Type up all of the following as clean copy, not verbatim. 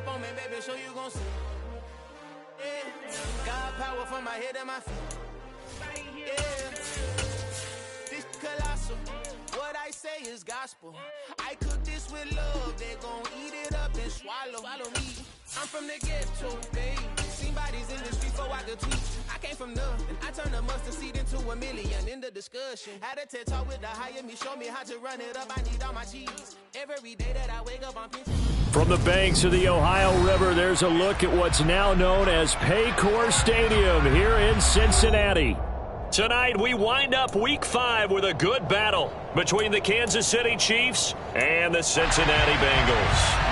up on me, baby, so you gon' see. Yeah, God power from my head and my feet. Yeah, this colossal. What I say is gospel. I cook this with love. They gon' eat it up and swallow me. I'm from the ghetto, babe. Seen bodies in the street before I could tweet. I came from nothing. I turned a mustard seed into a million. In the discussion, had a TED talk with the higher me. Show me how to run it up. I need all my cheese. Every day that I wake up, I'm pinching. From the banks of the Ohio River, there's a look at what's now known as Paycor Stadium here in Cincinnati. Tonight, we wind up Week 5 with a good battle between the Kansas City Chiefs and the Cincinnati Bengals.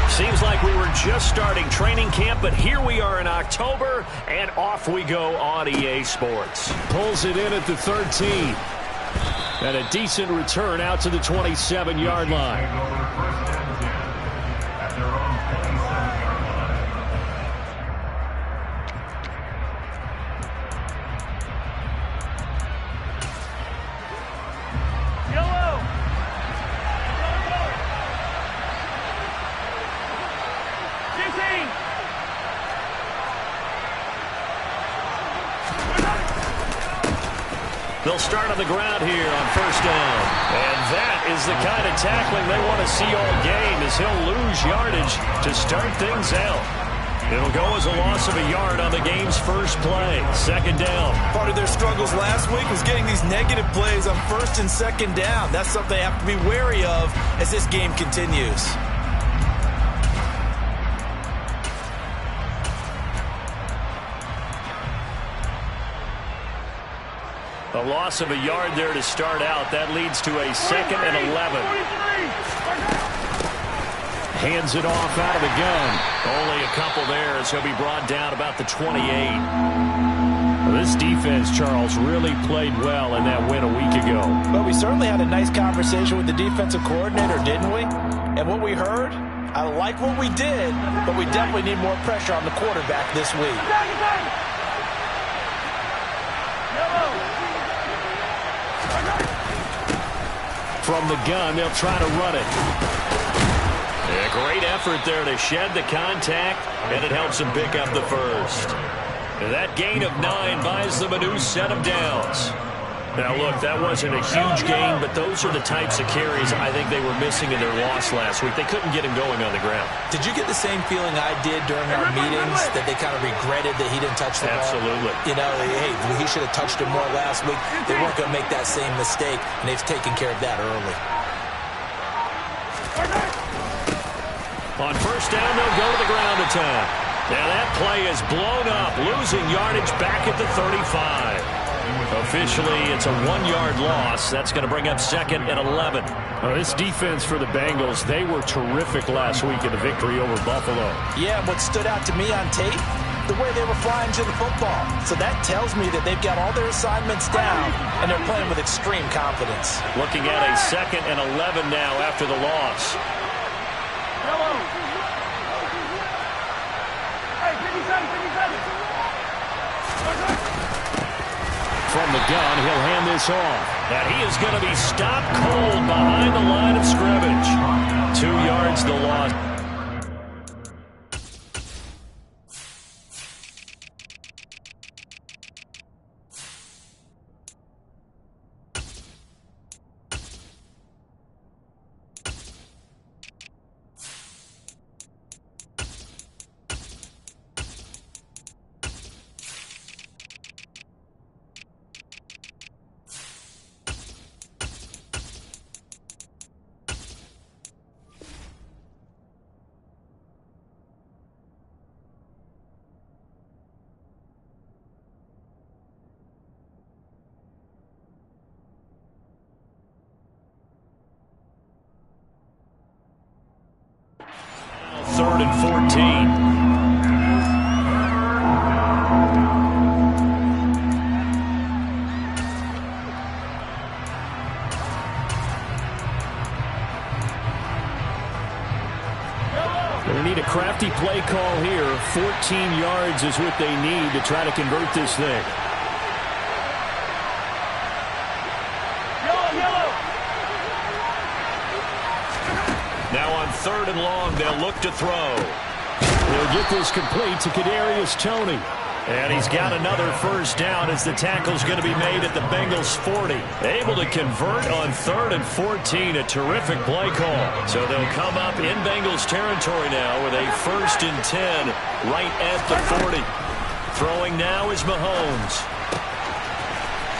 Seems like we were just starting training camp, but here we are in October, and off we go on EA Sports. Pulls it in at the 13. And a decent return out to the 27-yard line. They'll start on the ground here on first down. And that is the kind of tackling they want to see all game, as he'll lose yardage to start things out. It'll go as a loss of a yard on the game's first play. Second down. Part of their struggles last week was getting these negative plays on first and second down. That's something they have to be wary of as this game continues. A loss of a yard there to start out. That leads to a 2nd and 11. Hands it off out of the gun. Only a couple there as he'll be brought down about the 28. Well, this defense, Charles, really played well in that win a week ago. But we certainly had a nice conversation with the defensive coordinator, didn't we? And what we heard, I like what we did, but we definitely need more pressure on the quarterback this week. From the gun, they'll try to run it. A great effort there to shed the contact, and it helps him pick up the first. That gain of 9 buys them a new set of downs. Now, look, that wasn't a huge gain, but those are the types of carries I think they were missing in their loss last week. They couldn't get him going on the ground. Did you get the same feeling I did during our meetings, that they kind of regretted that he didn't touch the ball? Absolutely. You know, hey, he should have touched it more last week. They weren't going to make that same mistake, and they've taken care of that early. On first down, they'll go to the ground attack. Now that play is blown up, losing yardage back at the 35. Officially, it's a 1-yard loss. That's going to bring up 2nd and 11. This defense for the Bengals, they were terrific last week in the victory over Buffalo. Yeah, what stood out to me on tape, the way they were flying to the football. So that tells me that they've got all their assignments down, and they're playing with extreme confidence. Looking at a 2nd and 11 now after the loss. From the gun, he'll hand this off. And he is going to be stopped cold behind the line of scrimmage. 2 yards the loss. Third and 14. They need a crafty play call here. 14 yards is what they need to try to convert this thing. and long. They'll look to throw. He'll get this complete to Kadarius Toney. And he's got another first down as the tackle's going to be made at the Bengals 40. Able to convert on 3rd and 14. A terrific play call. So they'll come up in Bengals territory now with a 1st and 10 right at the 40. Throwing now is Mahomes.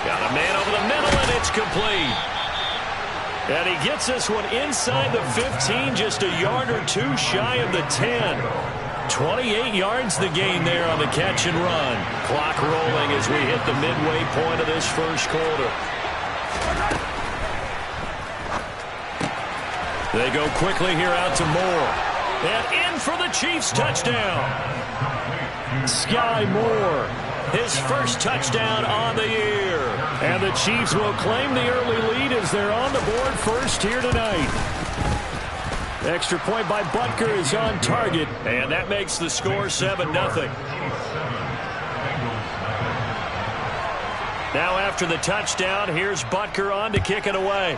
Got a man over the middle, and it's complete. And he gets this one inside the 15, just a yard or two shy of the 10. 28 yards the gain there on the catch and run. Clock rolling as we hit the midway point of this first quarter. They go quickly here out to Moore. And in for the Chiefs touchdown. Sky Moore, his first touchdown on the year. And the Chiefs will claim the early lead as they're on the board first here tonight. Extra point by Butker is on target. And that makes the score 7-0. Now after the touchdown, here's Butker on to kick it away.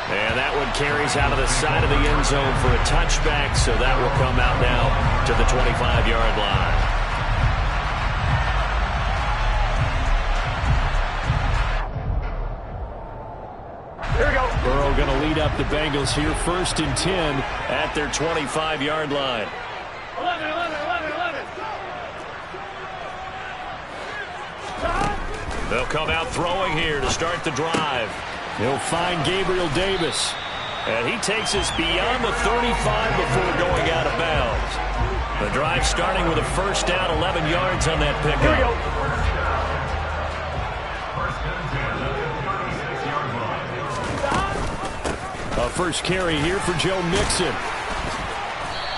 And that one carries out of the side of the end zone for a touchback, so that will come out now to the 25-yard line. Here we go. Burrow going to lead up the Bengals here, 1st and 10 at their 25-yard line. 11. They'll come out throwing here to start the drive. He'll find Gabriel Davis. And he takes us beyond the 35 before going out of bounds. The drive starting with a first down, 11 yards on that pickup. Here we go. A first carry here for Joe Mixon.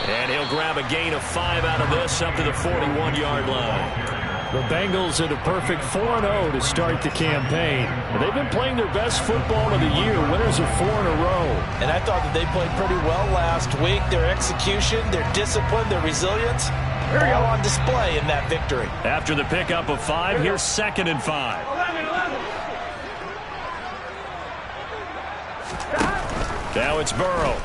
And he'll grab a gain of 5 out of this up to the 41-yard line. The Bengals at a perfect 4-0 to start the campaign. And they've been playing their best football of the year, winners of 4 in a row. And I thought that they played pretty well last week. Their execution, their discipline, their resilience, all on display in that victory. After the pickup of 5, here's 2nd and 5. 11. Now it's Burrow.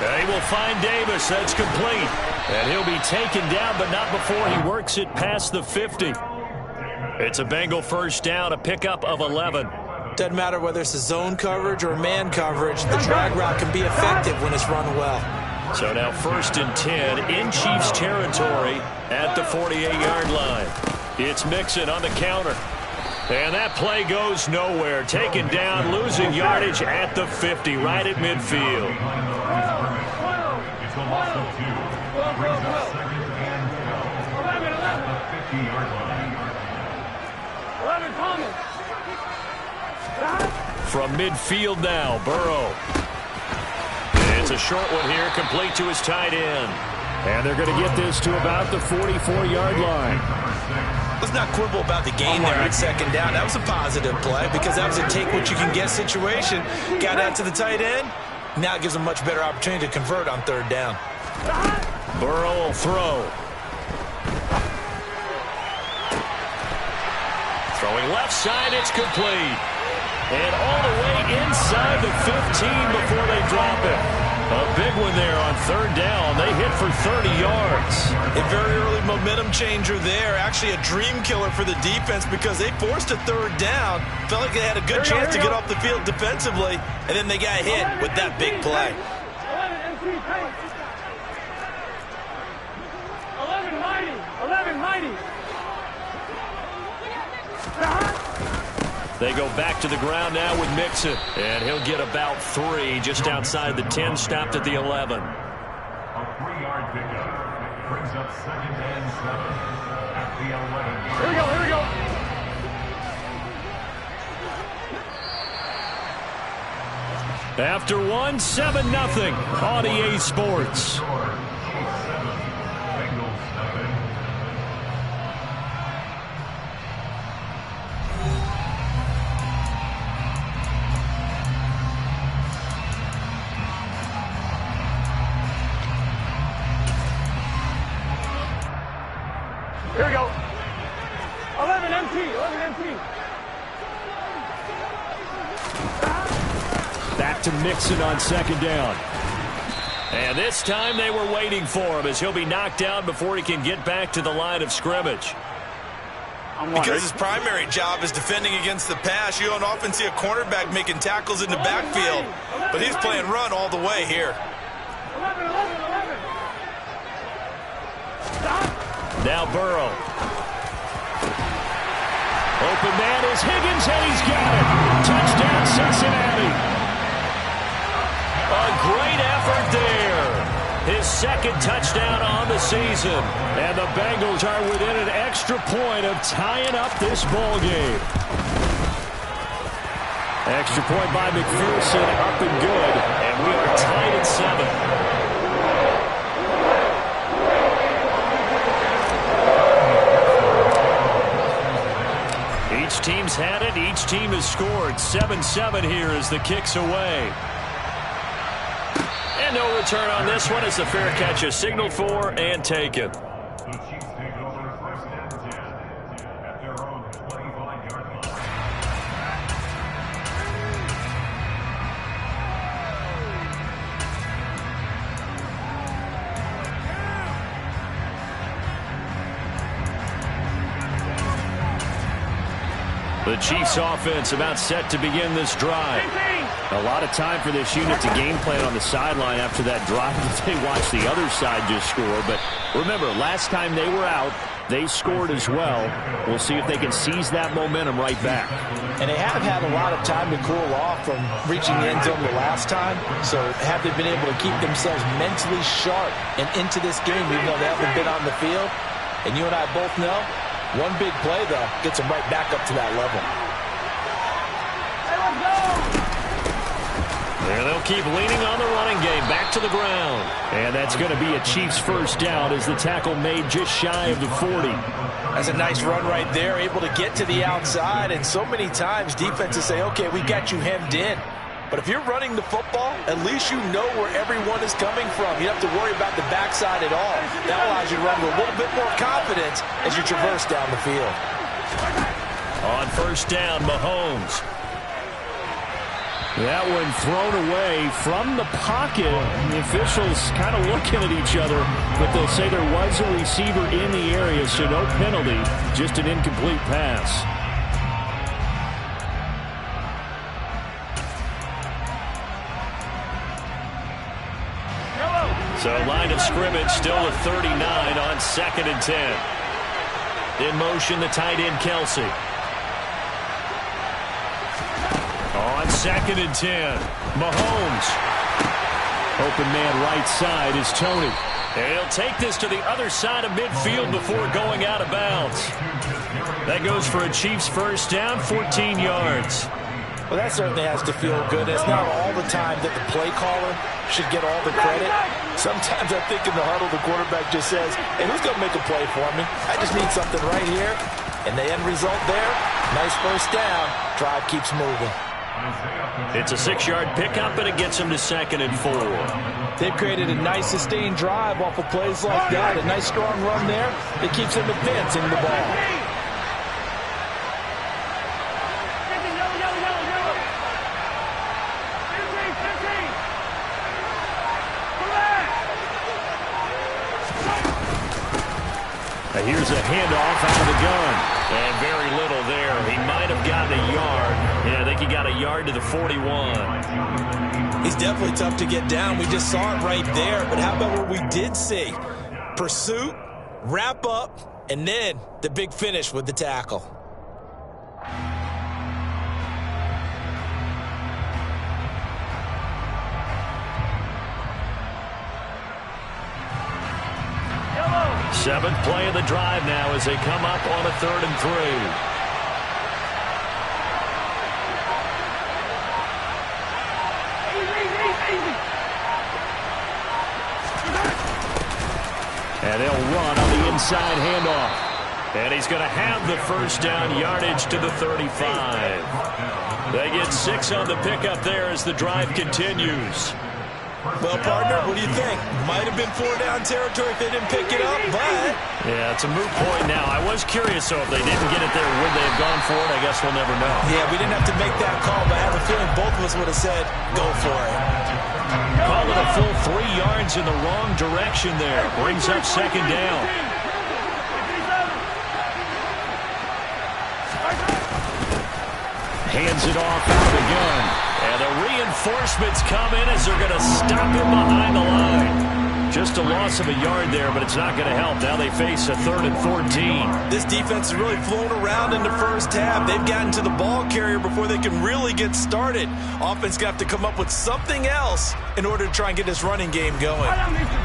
They will find Davis. That's complete. And he'll be taken down, but not before he works it past the 50. It's a Bengal first down, a pickup of 11. Doesn't matter whether it's a zone coverage or man coverage. The drag route can be effective when it's run well. So now 1st and 10 in Chiefs territory at the 48-yard line. It's Mixon on the counter. And that play goes nowhere. Taken down, losing yardage at the 50, right at midfield. It's a loss of 2. Brings up 2nd and 12 at the 50-yard line. 11 Thomas. From midfield now, Burrow. It's a short one here, complete to his tight end. And they're going to get this to about the 44-yard line. Let's not quibble about the gain there on 2nd down. That was a positive play because that was a take-what-you-can-get situation. Got out to the tight end. Now it gives them a much better opportunity to convert on 3rd down. Burrow will throw. Throwing left side, it's complete. And all the way inside the 15 before they drop it. A big one there on 3rd down. They hit for 30 yards. A very early momentum changer there. Actually a dream killer for the defense because they forced a 3rd down. Felt like they had a good chance to get off the field defensively, and then they got hit with that big play. 11 mighty. They go back to the ground now with Mixon. And he'll get about 3 just outside the 10, stopped at the 11. A 3-yard pickup brings up 2nd and 7 at the 11. Here we go. After 1, 7-0 on EA Sports. Here we go. 11 MT. back to Mixon on second down. And this time they were waiting for him as he'll be knocked down before he can get back to the line of scrimmage. Because his primary job is defending against the pass, you don't often see a cornerback making tackles in the backfield. But he's playing run all the way here. Now Burrow. Open man is Higgins, and he's got it. Touchdown, Cincinnati. A great effort there. His second touchdown on the season. And the Bengals are within an extra point of tying up this ball game. Extra point by McPherson, up and good. And we are tied at 7. Each team's had it. Each team has scored. 7-7 here as the kick's away. And no return on this one as the fair catch is signaled for and taken. The Chiefs take over first and 10 at their own 25-yard line. The Chiefs offense about set to begin this drive. A lot of time for this unit to game plan on the sideline after that drive that they watched the other side just score. But remember, last time they were out, they scored as well. We'll see if they can seize that momentum right back. And they have had a lot of time to cool off from reaching the end zone the last time. So have they been able to keep themselves mentally sharp and into this game even though they haven't been on the field? And you and I both know, one big play, though, gets them right back up to that level. There they'll keep leaning on the running game. Back to the ground. And that's going to be a Chiefs first down as the tackle made just shy of the 40. That's a nice run right there, able to get to the outside. And so many times defenses say, okay, we got you hemmed in. But if you're running the football, at least you know where everyone is coming from. You don't have to worry about the backside at all. That allows you to run with a little bit more confidence as you traverse down the field. On first down, Mahomes. That one thrown away from the pocket. The officials kind of looking at each other, but they'll say there was a receiver in the area, so no penalty, just an incomplete pass. So line of scrimmage still at 39 on 2nd and 10. In motion, the tight end, Kelsey. On 2nd and 10, Mahomes. Open man right side is Tony. And he'll take this to the other side of midfield before going out of bounds. That goes for a Chiefs first down, 14 yards. Well, that certainly has to feel good. It's not all the time that the play caller should get all the credit. Sometimes I think in the huddle, the quarterback just says, hey, who's going to make a play for me? I just need something right here. And the end result there, nice first down. Drive keeps moving. It's a 6-yard pickup, and it gets them to 2nd and 4. They've created a nice sustained drive off of plays like that. A nice strong run there that keeps them advancing the ball. Here's a handoff out of the gun. And very little there. He might have gotten a yard. Yeah, I think he got a yard to the 41. He's definitely tough to get down. We just saw it right there. But how about what we did see? Pursuit, wrap up, and then the big finish with the tackle. Seventh play of the drive now as they come up on a 3rd and 3. And they'll run on the inside handoff. And he's going to have the first down, yardage to the 35. They get 6 on the pickup there as the drive continues. Well, partner, what do you think? Might have been 4-down territory if they didn't pick it up, but... Yeah, it's a moot point now. I was curious, so if they didn't get it there, would they have gone for it? I guess we'll never know. Yeah, we didn't have to make that call, but I have a feeling both of us would have said, go for it. Call it a full 3 yards in the wrong direction there. Brings up second down. Hands it off out of the gun. And the reinforcements come in as they're going to stop him behind the line. Just a loss of a yard there, but it's not going to help. Now they face a 3rd and 14. This defense has really flown around in the first half. They've gotten to the ball carrier before they can really get started. Offense going to have to come up with something else in order to try and get this running game going.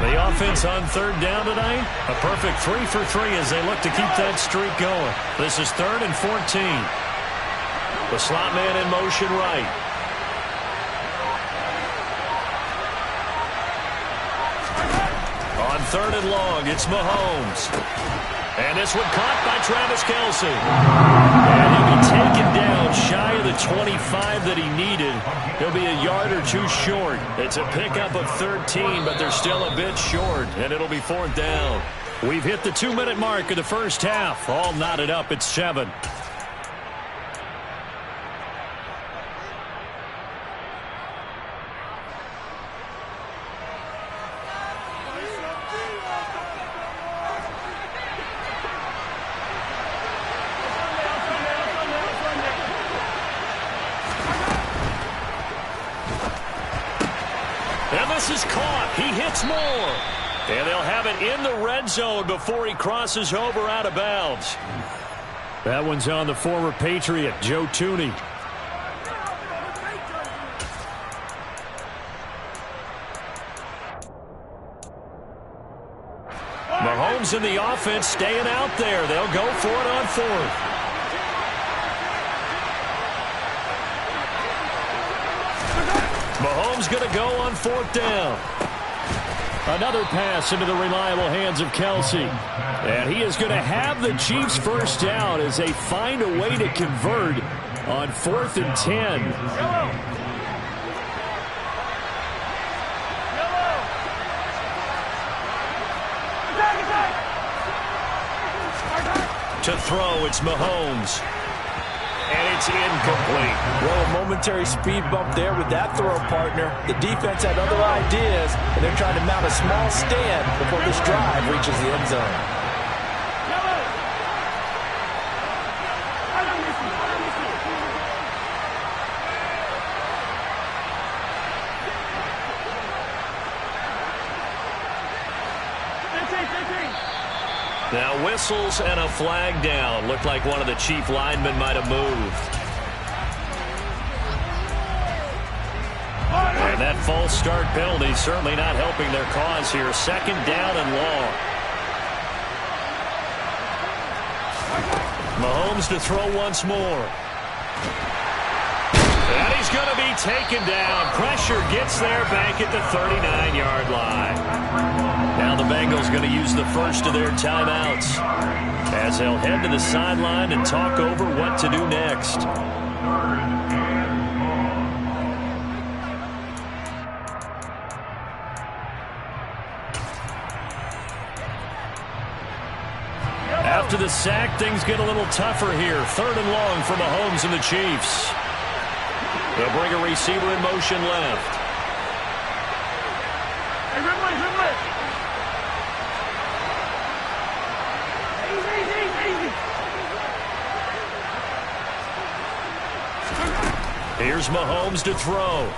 The offense on 3rd down tonight, a perfect 3 for 3 as they look to keep that streak going. This is 3rd and 14. The slot man in motion right. On 3rd and long, it's Mahomes. And this one caught by Travis Kelce. And he'll be taken down shy of the 25 that he needed. He'll be a yard or 2 short. It's a pickup of 13, but they're still a bit short, and it'll be 4th down. We've hit the 2-minute mark of the first half. All knotted up at 7. And this is caught. He hits more. And they'll have it in the red zone before he crosses over out of bounds. That one's on the former Patriot, Joe Thuney. Mahomes in the offense staying out there. They'll go for it on 4th. Mahomes going to go on 4th down. Another pass into the reliable hands of Kelce. And he is going to have the Chiefs first down as they find a way to convert on 4th and 10. To throw, it's Mahomes. And it's incomplete. Well, a momentary speed bump there with that throw, partner. The defense had other ideas, and they're trying to mount a small stand before this drive reaches the end zone. Now whistles and a flag down. Looked like one of the Chief linemen might have moved. And that false start penalty certainly not helping their cause here. 2nd down and long. Mahomes to throw once more. And he's going to be taken down. Pressure gets there back at the 39-yard line. Now the Bengals going to use the first of their timeouts as they'll head to the sideline and talk over what to do next. After the sack, things get a little tougher here. 3rd and long for Mahomes and the Chiefs. They'll bring a receiver in motion left. Here's Mahomes to throw.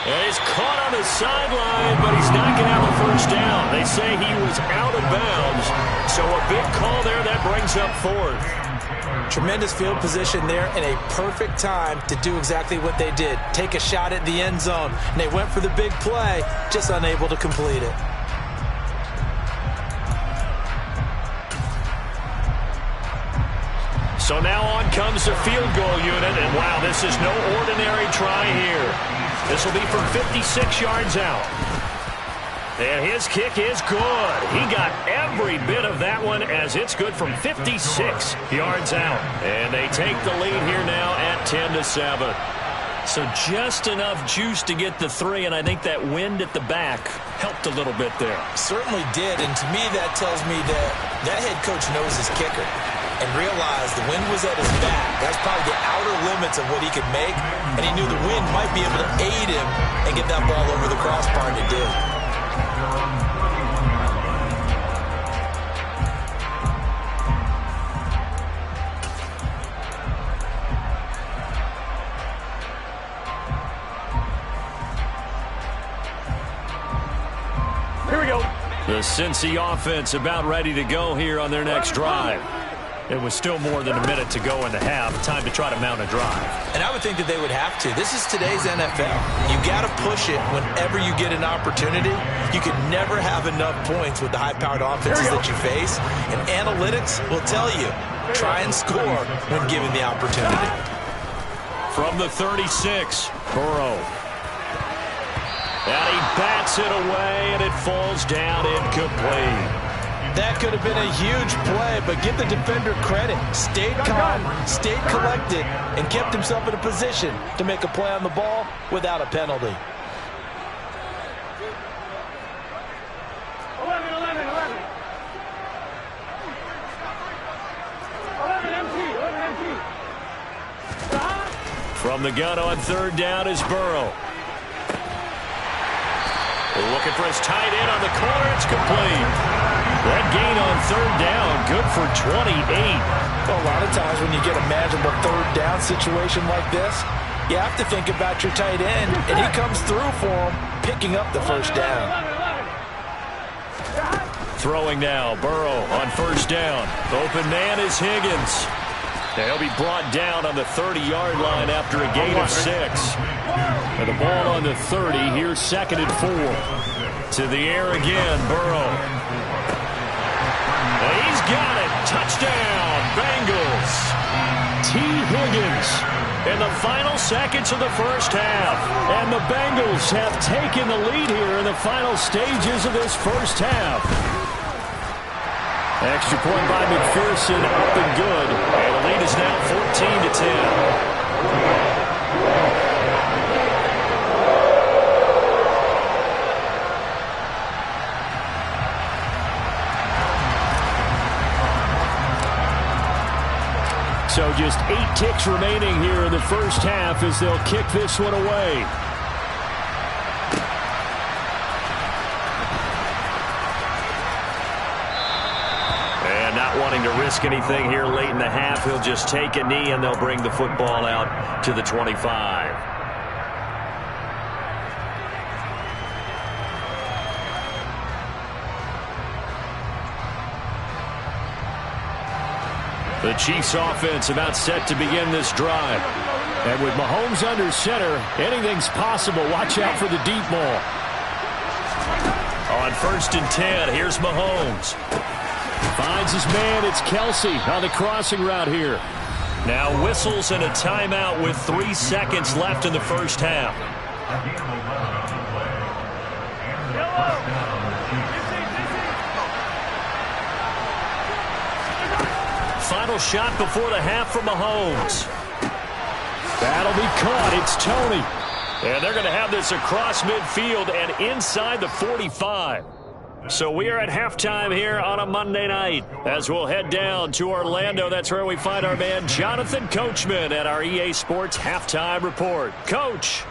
And he's caught on the sideline, but he's not going to have a first down. They say he was out of bounds. So a big call there that brings up 4th. Tremendous field position there and a perfect time to do exactly what they did. Take a shot at the end zone. And they went for the big play, just unable to complete it. So now on comes the field goal unit, and wow, this is no ordinary try here. This will be from 56 yards out. And his kick is good. He got every bit of that one as it's good from 56 yards out. And they take the lead here now at 10-7. So just enough juice to get the 3, and I think that wind at the back helped a little bit there. Certainly did, and to me that tells me that head coach knows his kicker and realized the wind was at his back. That's probably the outer limits of what he could make, and he knew the wind might be able to aid him and get that ball over the crossbar, and it did. The Cincy offense about ready to go here on their next drive. It was still more than a minute to go in the half. Time to try to mount a drive. And I would think that they would have to. This is today's NFL. You got to push it whenever you get an opportunity. You can never have enough points with the high-powered offenses that you face. And analytics will tell you, try and score when given the opportunity. From the 36, Burrow. And he bats it away, and it falls down incomplete. That could have been a huge play, but give the defender credit. Stayed calm, stayed collected, and kept himself in a position to make a play on the ball without a penalty. 11 MT. From the gun on 3rd down is Burrow. Looking for his tight end on the corner. It's complete. That gain on 3rd down, good for 28. Well, a lot of times when you get a manageable 3rd down situation like this, you have to think about your tight end, and he comes through for him, picking up the 1st down. Throwing now, Burrow on 1st down. Open man is Higgins. He'll be brought down on the 30-yard line after a gain of 6. And the ball on the 30, here's 2nd and 4. To the air again, Burrow. He's got it. Touchdown, Bengals. T. Higgins in the final seconds of the 1st half. And the Bengals have taken the lead here in the final stages of this 1st half. Extra point by McPherson, up and good. And the lead is now 14-10. So just 8 ticks remaining here in the 1st half as they'll kick this one away. And not wanting to risk anything here late in the half, he'll just take a knee and they'll bring the football out to the 25. The Chiefs offense about set to begin this drive. And with Mahomes under center, anything's possible. Watch out for the deep ball. On 1st and 10, here's Mahomes. Finds his man, it's Kelsey on the crossing route here. Now whistles and a timeout with 3 seconds left in the 1st half. Final shot before the half from Mahomes. That'll be caught. It's Tony. And they're going to have this across midfield and inside the 45. So we are at halftime here on a Monday night as we'll head down to Orlando. That's where we find our man Jonathan Coachman at our EA Sports Halftime Report. Coach.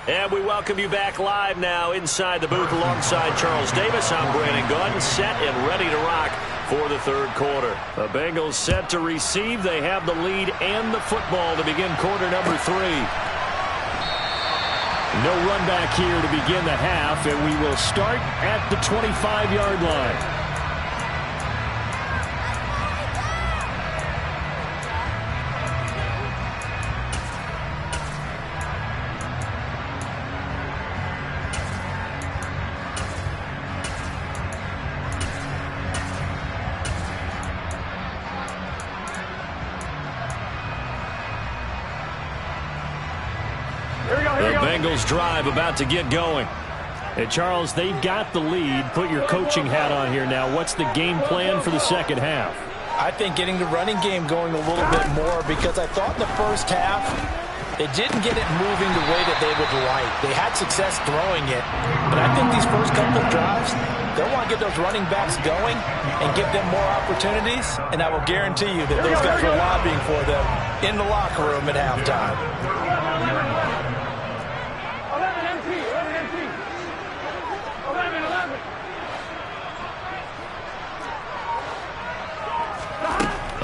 And we welcome you back live now inside the booth alongside Charles Davis. I'm Brandon Gaudin, set and ready to rock for the 3rd quarter. The Bengals set to receive. They have the lead and the football to begin quarter number 3. No run back here to begin the half, and we will start at the 25-yard line. The Bengals drive about to get going. Hey, Charles, they've got the lead. Put your coaching hat on here now. What's the game plan for the second half? I think getting the running game going a little bit more, because I thought in the first half they didn't get it moving the way that they would like. They had success throwing it, but I think these first couple of drives, they'll want to get those running backs going and give them more opportunities, and I will guarantee you that those guys were lobbying for them in the locker room at halftime.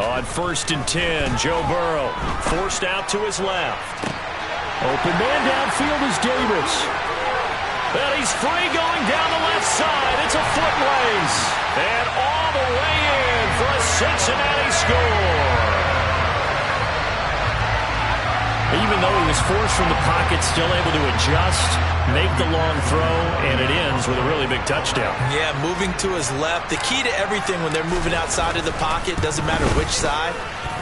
On 1st and 10, Joe Burrow forced out to his left. Open man downfield is Davis. And he's free going down the left side. It's a foot race. And all the way in for a Cincinnati score. Even though he was forced from the pocket, still able to adjust, make the long throw, and it ends with a really big touchdown. Yeah, moving to his left. The key to everything when they're moving outside of the pocket, doesn't matter which side,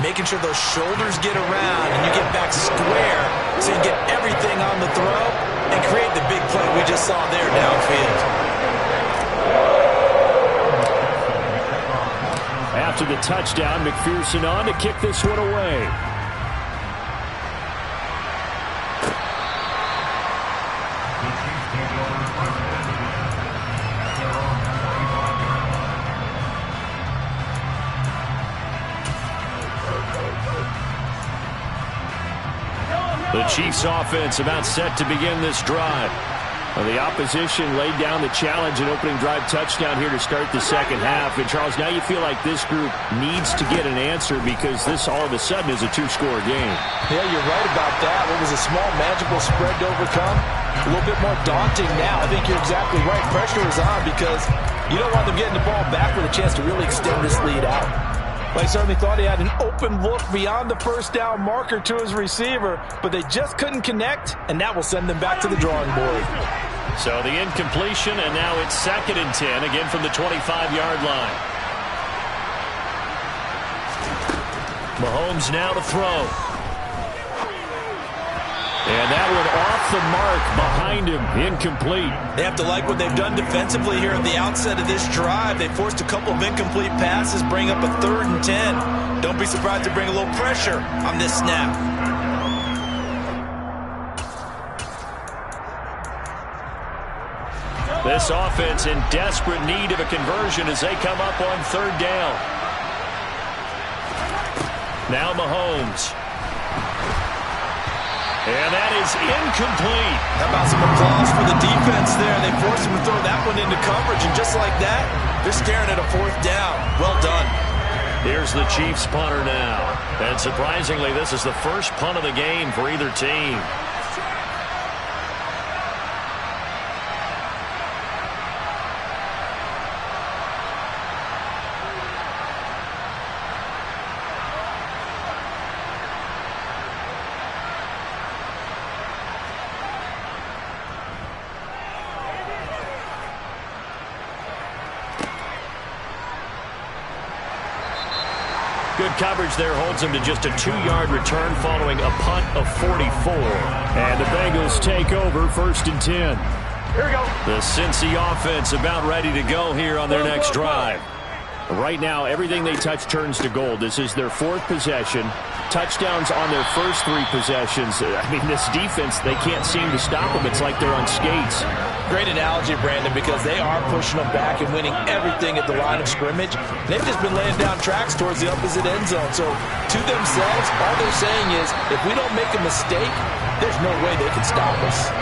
making sure those shoulders get around and you get back square so you get everything on the throw and create the big play we just saw there downfield. After the touchdown, McPherson on to kick this one away. The Chiefs offense about set to begin this drive. Well, the opposition laid down the challenge, an opening drive touchdown here to start the second half. And, Charles, now you feel like this group needs to get an answer because this all of a sudden is a two-score game. Yeah, you're right about that. What was a small, manageable spread to overcome, a little bit more daunting now. I think you're exactly right. Pressure is on because you don't want them getting the ball back with a chance to really extend this lead out. Well, he certainly thought he had an open look beyond the first down marker to his receiver, but they just couldn't connect, and that will send them back to the drawing board. So the incompletion, and now it's 2nd and 10, again from the 25-yard line. Mahomes now to throw. And that one off the mark behind him, incomplete. They have to like what they've done defensively here at the outset of this drive. They forced a couple of incomplete passes, bring up a 3rd and 10. Don't be surprised to bring a little pressure on this snap. This offense in desperate need of a conversion as they come up on 3rd down. Now Mahomes. And that is incomplete. How about some applause for the defense there? They forced him to throw that one into coverage, and just like that, they're staring at a 4th down. Well done. Here's the Chiefs punter now. And surprisingly, this is the first punt of the game for either team. Good coverage there holds him to just a 2-yard return following a punt of 44. And the Bengals take over 1st and 10. Here we go. The Cincy offense about ready to go here on their next drive. Right now, everything they touch turns to gold. This is their 4th possession. Touchdowns on their first 3 possessions. I mean, this defense, they can't seem to stop them. It's like they're on skates. Great analogy, Brandon, because they are pushing them back and winning everything at the line of scrimmage. They've just been laying down tracks towards the opposite end zone. So to themselves, all they're saying is, if we don't make a mistake, there's no way they can stop us.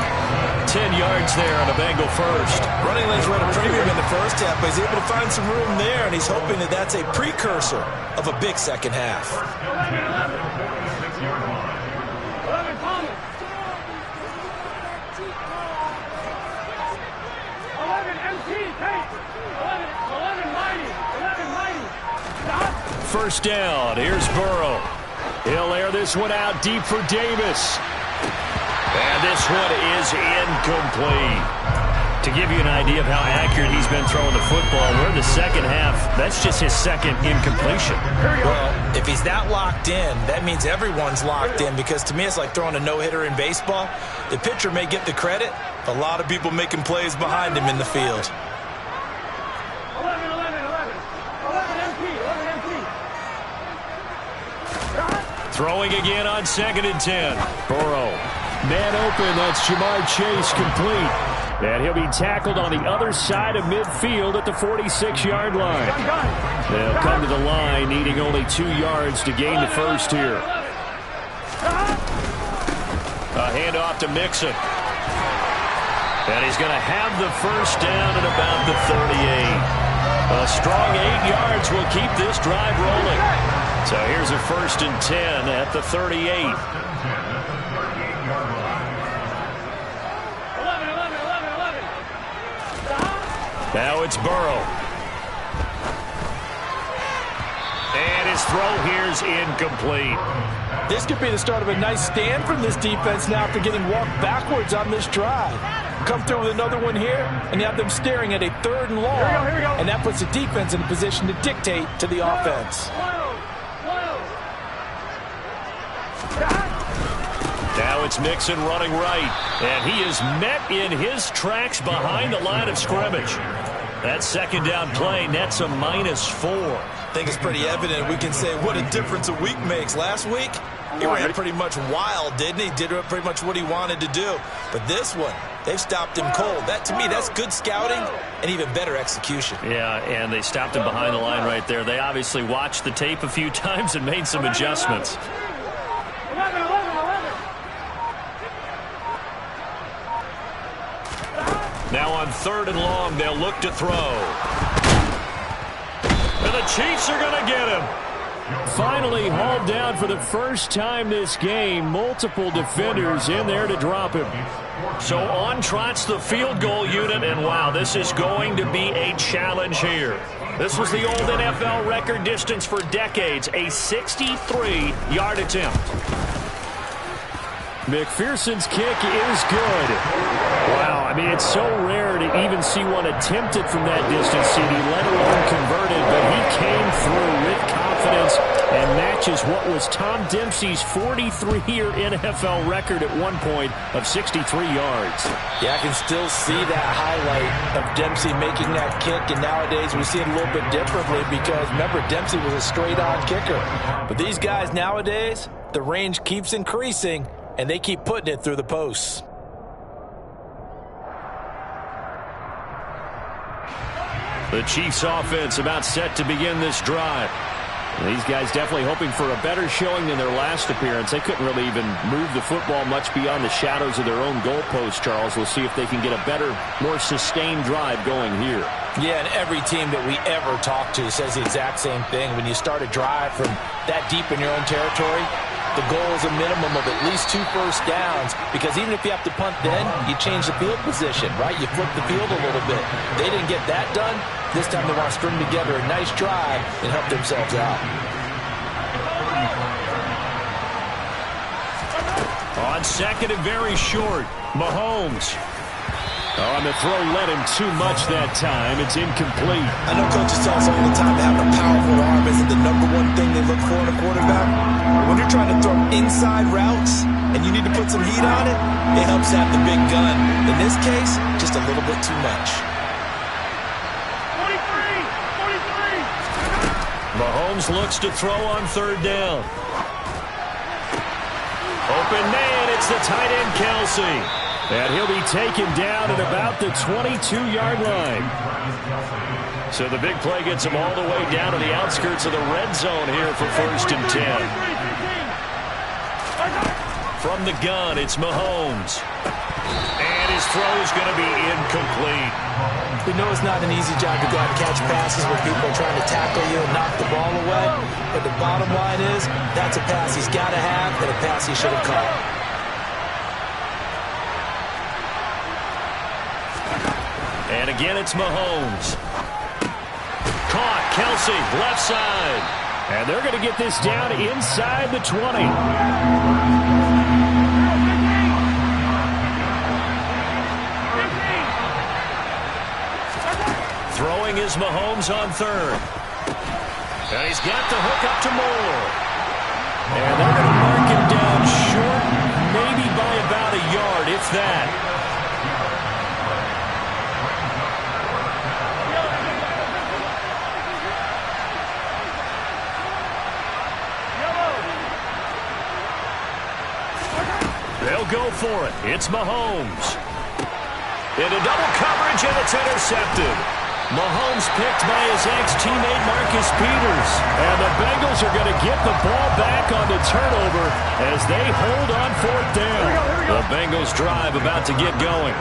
10 yards there on a Bengal first. Running lanes were at a premium in the first half, but he's able to find some room there, and he's hoping that that's a precursor of a big second half. 6-yard line. 11 Thomas. 11 MT, Tate. 11 Mighty. 11 Mighty. Stop. 1st down. Here's Burrow. He'll air this one out deep for Davis. And this one is incomplete. To give you an idea of how accurate he's been throwing the football, we're in the second half. That's just his 2nd incompletion. Well, if he's that locked in, that means everyone's locked in, because to me it's like throwing a no-hitter in baseball. The pitcher may get the credit, A lot of people making plays behind him in the field. 11 empty. Throwing again on 2nd and 10. Burrow. Man open, that's Ja'Marr Chase complete. And he'll be tackled on the other side of midfield at the 46-yard line. They'll come to the line, needing only 2 yards to gain the first here. A handoff to Mixon. And he's going to have the first down at about the 38. A strong 8 yards will keep this drive rolling. So here's a 1st and 10 at the 38. Now it's Burrow. And his throw here's incomplete. This could be the start of a nice stand from this defense now after getting walked backwards on this drive. Come through with another one here, and you have them staring at a 3rd and long. Here we go. And that puts the defense in a position to dictate to the offense. Now it's Mixon running right, and he is met in his tracks behind the line of scrimmage. That 2nd down play nets a -4. I think it's pretty evident we can say what a difference a week makes. Last week, he ran pretty much wild, didn't he? Did pretty much what he wanted to do. But this one, they've stopped him cold. That, to me, that's good scouting and even better execution. Yeah, and they stopped him behind the line right there. They obviously watched the tape a few times and made some adjustments. 11. Now on 3rd and long, they'll look to throw. And the Chiefs are going to get him. Finally hauled down for the first time this game. Multiple defenders in there to drop him. So on trots the field goal unit, and wow, this is going to be a challenge here. This was the old NFL record distance for decades, a 63-yard attempt. McPherson's kick is good. Wow, I mean, it's so rare to even see one attempted from that distance, CD, let alone converted, but he came through with confidence and matches what was Tom Dempsey's 43-year NFL record at one point of 63 yards. Yeah, I can still see that highlight of Dempsey making that kick, and nowadays we see it a little bit differently because, remember, Dempsey was a straight-on kicker. But these guys nowadays, the range keeps increasing, and they keep putting it through the posts. The Chiefs offense about set to begin this drive. These guys definitely hoping for a better showing than their last appearance. They couldn't really even move the football much beyond the shadows of their own goalpost, Charles. We'll see if they can get a better, more sustained drive going here. Yeah, and every team that we ever talk to says the exact same thing. When you start a drive from that deep in your own territory, the goal is a minimum of at least 2 first downs, because even if you have to punt then, you change the field position, right? You flip the field a little bit. They didn't get that done. This time they want to string together a nice drive and help themselves out. On 2nd and very short, Mahomes. On the throw, led him too much that time. It's incomplete. I know coaches tell us all the time that having a powerful arm isn't the #1 thing they look for in a quarterback. When you're trying to throw inside routes and you need to put some heat on it, it helps have the big gun. In this case, just a little bit too much. 43. Mahomes looks to throw on 3rd down. Open man, it's the tight end Kelsey. And he'll be taken down at about the 22-yard line. So the big play gets him all the way down to the outskirts of the red zone here for 1st and 10. From the gun, it's Mahomes. And his throw is going to be incomplete. We know it's not an easy job to go out and catch passes when people are trying to tackle you and knock the ball away. But the bottom line is, that's a pass he's got to have and a pass he should have caught. And again, it's Mahomes. Caught, Kelsey, left side. And they're going to get this down inside the 20. Throwing is Mahomes on 3rd. And he's got the hook up to Moore. And they're going to mark him down short, maybe by about a yard, if that. They'll go for it. It's Mahomes. Into double coverage, and it's intercepted. Mahomes picked by his ex-teammate Marcus Peters. And the Bengals are going to get the ball back on the turnover as they hold on fourth down. The Bengals drive about to get going.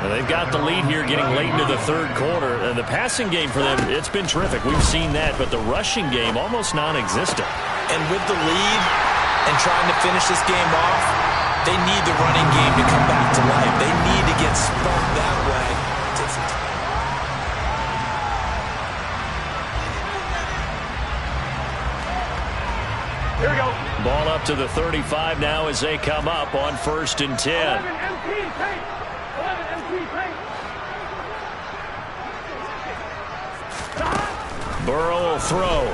And they've got the lead here getting late into the third quarter. And the passing game for them, it's been terrific. We've seen that, but the rushing game almost non-existent. And with the lead and trying to finish this game off, they need the running game to come back to life. They need to get spun that way. Here we go. Ball up to the 35 now as they come up on 1st and 10. 11 MP, take. 11 MP, take. Burrow will throw.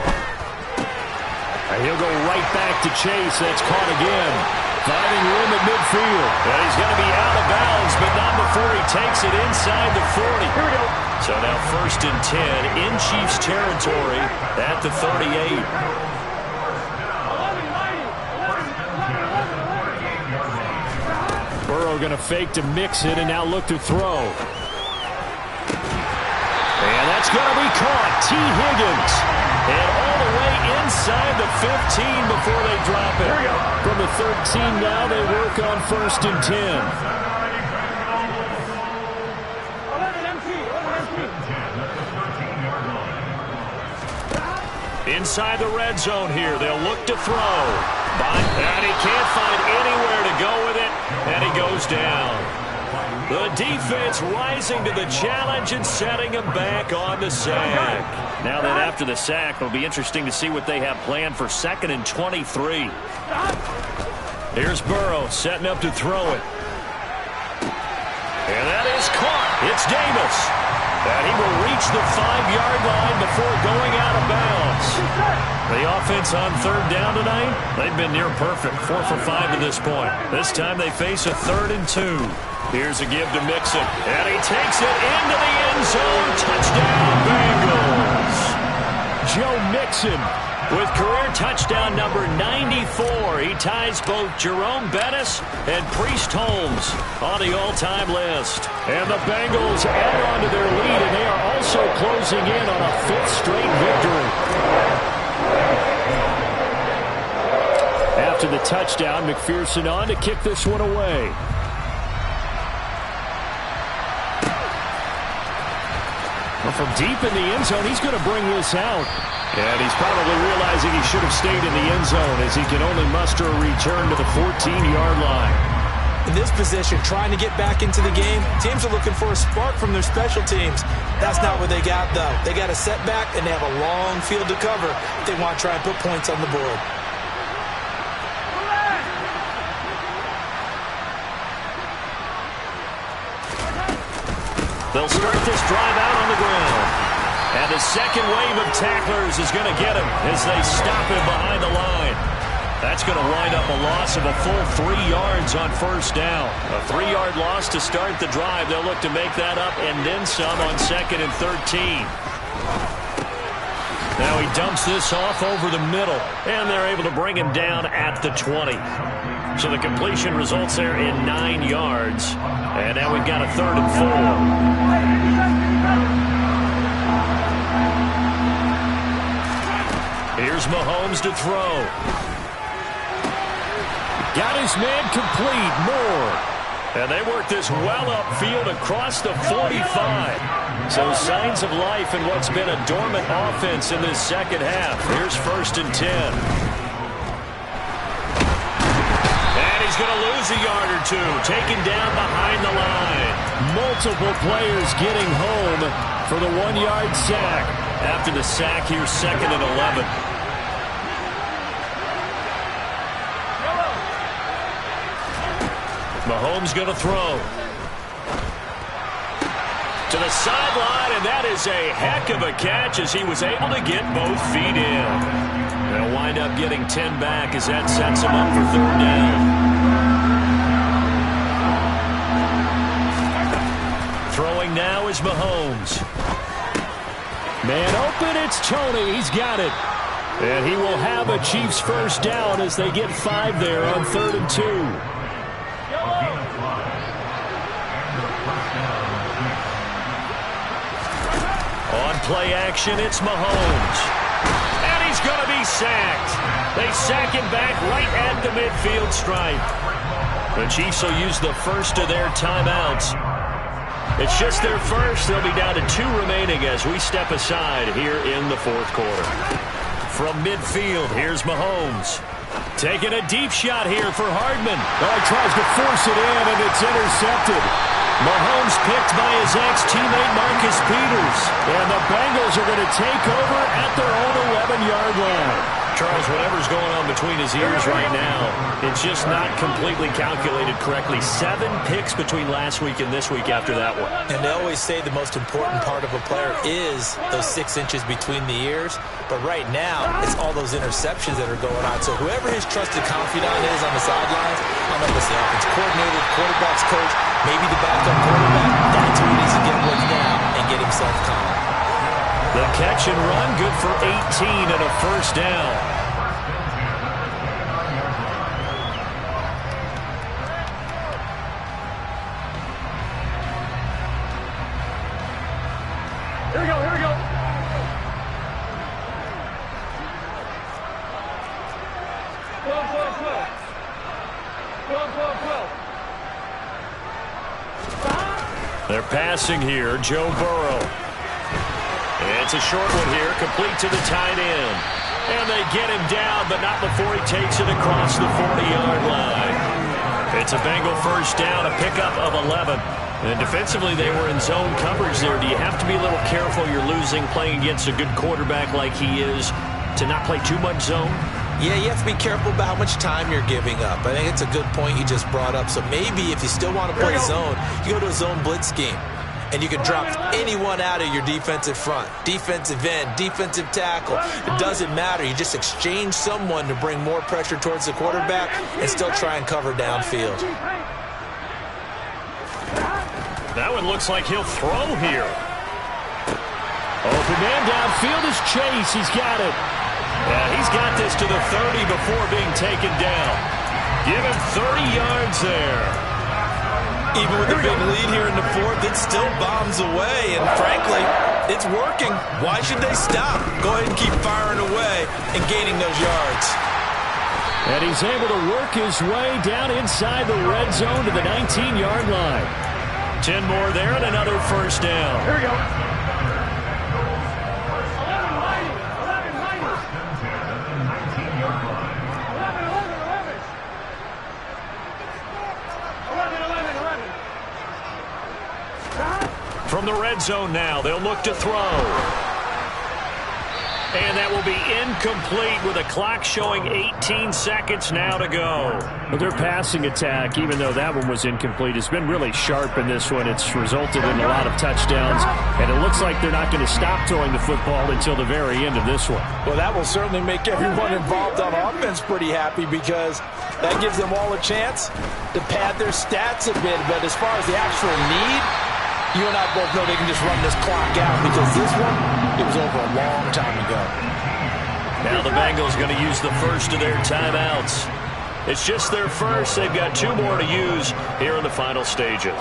And he'll go right back to Chase. That's caught again. Finding room at midfield. And he's going to be out of bounds, but not before he takes it inside the 40. Here we go. So now 1st and 10 in Chiefs territory at the 38. Burrow going to fake to mix it and now look to throw. And that's going to be caught. T. Higgins. And all the way inside the 15 before they drop it. From the 13 now they work on 1st and 10. Inside the red zone here. They'll look to throw. And he can't find anywhere to go with it. And he goes down. The defense rising to the challenge and setting him back on the sack. Now that after the sack, it'll be interesting to see what they have planned for 2nd and 23. Here's Burrow setting up to throw it. And that is caught. It's Davis. And he will reach the 5-yard line before going out of bounds. The offense on 3rd down tonight, they've been near perfect. 4 for 5 to this point. This time they face a 3rd and 2. Here's a give to Mixon. And he takes it into the end zone. Touchdown, Bengals. Joe Mixon with career touchdown number 94. He ties both Jerome Bettis and Priest Holmes on the all-time list. And the Bengals add on to their lead, and they are also closing in on a 5th straight victory. After the touchdown, McPherson on to kick this one away. Well, from deep in the end zone, he's going to bring this out. And he's probably realizing he should have stayed in the end zone as he can only muster a return to the 14-yard line. In this position, trying to get back into the game, teams are looking for a spark from their special teams. That's not what they got, though. They got a setback, and they have a long field to cover if they want to try and put points on the board. They'll start this drive out on the ground. And the second wave of tacklers is going to get him as they stop him behind the line. That's going to wind up a loss of a full 3 yards on 1st down. A 3-yard loss to start the drive. They'll look to make that up and then some on 2nd and 13. Now he dumps this off over the middle, and they're able to bring him down at the 20. So the completion results there in 9 yards. And now we've got a 3rd and 4. Here's Mahomes to throw. Got his man complete. Moore. And they work this well upfield across the 45. So signs of life in what's been a dormant offense in this second half. Here's 1st and 10. And he's going to lose a yard or two. Taken down behind the line. Multiple players getting home for the 1-yard sack. After the sack, here's 2nd and 11. Mahomes going to throw. To the sideline, and that is a heck of a catch as he was able to get both feet in. They'll wind up getting 10 back as that sets him up for 3rd down. Throwing now is Mahomes. Man open, it's Tony. He's got it. And he will have a Chiefs 1st down as they get 5 there on 3rd and 2. play action. It's Mahomes. And he's going to be sacked. They sack him back right at the midfield stripe. The Chiefs will use the first of their timeouts. It's just their first. They'll be down to 2 remaining as we step aside here in the fourth quarter. From midfield, here's Mahomes. Taking a deep shot here for Hardman. Oh, he tries to force it in, and it's intercepted. Mahomes picked by his ex-teammate Marcus Peters. And the Bengals are going to take over at their own 11-yard line. Charles, whatever's going on between his ears right now, it's just not completely calculated correctly. 7 picks between last week and this week after that one. And they always say the most important part of a player is those 6 inches between the ears. But right now, it's all those interceptions that are going on. So whoever his trusted confidant is on the sidelines, I don't know if it's the offense coordinator, the quarterback's coach, maybe the backup quarterback, that's who he needs to get with now and get himself calm. The catch and run, good for 18 and a first down. Here we go, here we go. 12. They're passing here, Joe Burrow. It's a short one here, complete to the tight end. And they get him down, but not before he takes it across the 40-yard line. It's a Bengal first down, a pickup of 11. And defensively, they were in zone coverage there. Do you have to be a little careful? You're losing, playing against a good quarterback like he is, to not play too much zone? Yeah, you have to be careful about how much time you're giving up. I think it's a good point you just brought up. So maybe if you still want to play zone, you go to a zone blitz scheme. And you can drop anyone out of your defensive front. Defensive end, defensive tackle. It doesn't matter. You just exchange someone to bring more pressure towards the quarterback and still try and cover downfield. That one looks like he'll throw here. Open man downfield is Chase. He's got it. Yeah, he's got this to the 30 before being taken down. Give him 30 yards there. Even with the big lead here in the fourth, it still bombs away. And frankly, it's working. Why should they stop? Go ahead and keep firing away and gaining those yards. And he's able to work his way down inside the red zone to the 19-yard line. 10 more there and another first down. Here we go. From the red zone now, they'll look to throw. And that will be incomplete with a clock showing 18 seconds now to go. But their passing attack, even though that one was incomplete, has been really sharp in this one. It's resulted in a lot of touchdowns, and it looks like they're not going to stop throwing the football until the very end of this one. Well, that will certainly make everyone involved on offense pretty happy because that gives them all a chance to pad their stats a bit. But as far as the actual need, you and I both know they can just run this clock out because this one, it was over a long time ago. Now the Bengals going to use the first of their timeouts. It's just their first. They've got 2 more to use here in the final stages. 11.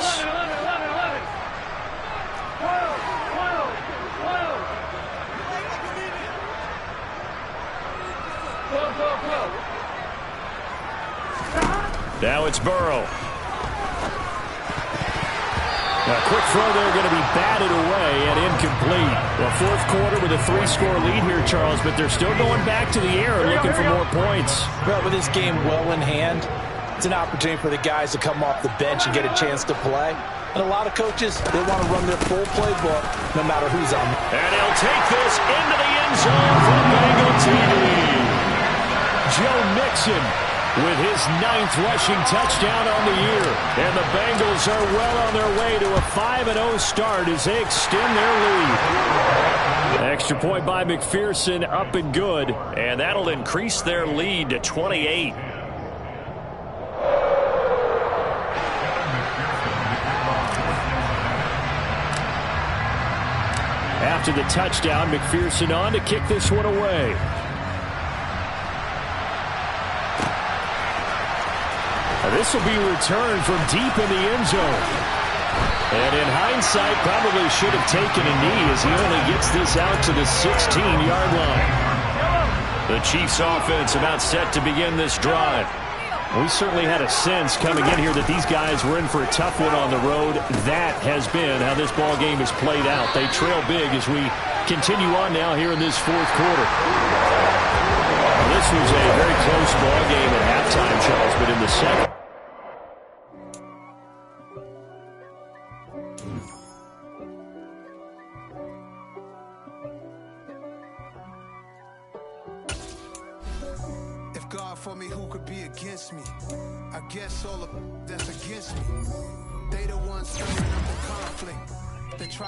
Now it's Burrow. A quick throw there going to be batted away and incomplete. Well, fourth quarter with a 3-score lead here, Charles, but they're still going back to the air and looking for more points. Well, with this game well in hand, it's an opportunity for the guys to come off the bench and get a chance to play. And a lot of coaches, they want to run their full playbook no matter who's on. And he'll take this into the end zone for Bengal TV. Joe Mixon with his 9th rushing touchdown on the year. And the Bengals are well on their way to a 5-0 start as they extend their lead. Extra point by McPherson, up and good. And that'll increase their lead to 28. After the touchdown, McPherson on to kick this one away. This will be returned from deep in the end zone. And in hindsight, probably should have taken a knee as he only gets this out to the 16-yard line. The Chiefs offense about set to begin this drive. We certainly had a sense coming in here that these guys were in for a tough one on the road. That has been how this ball game has played out. They trail big as we continue on now here in this fourth quarter. This was a very close ball game at halftime, Charles, but in the second. For me, who could be against me? I guess all of that's against me. They the ones stirring up the conflict. They try to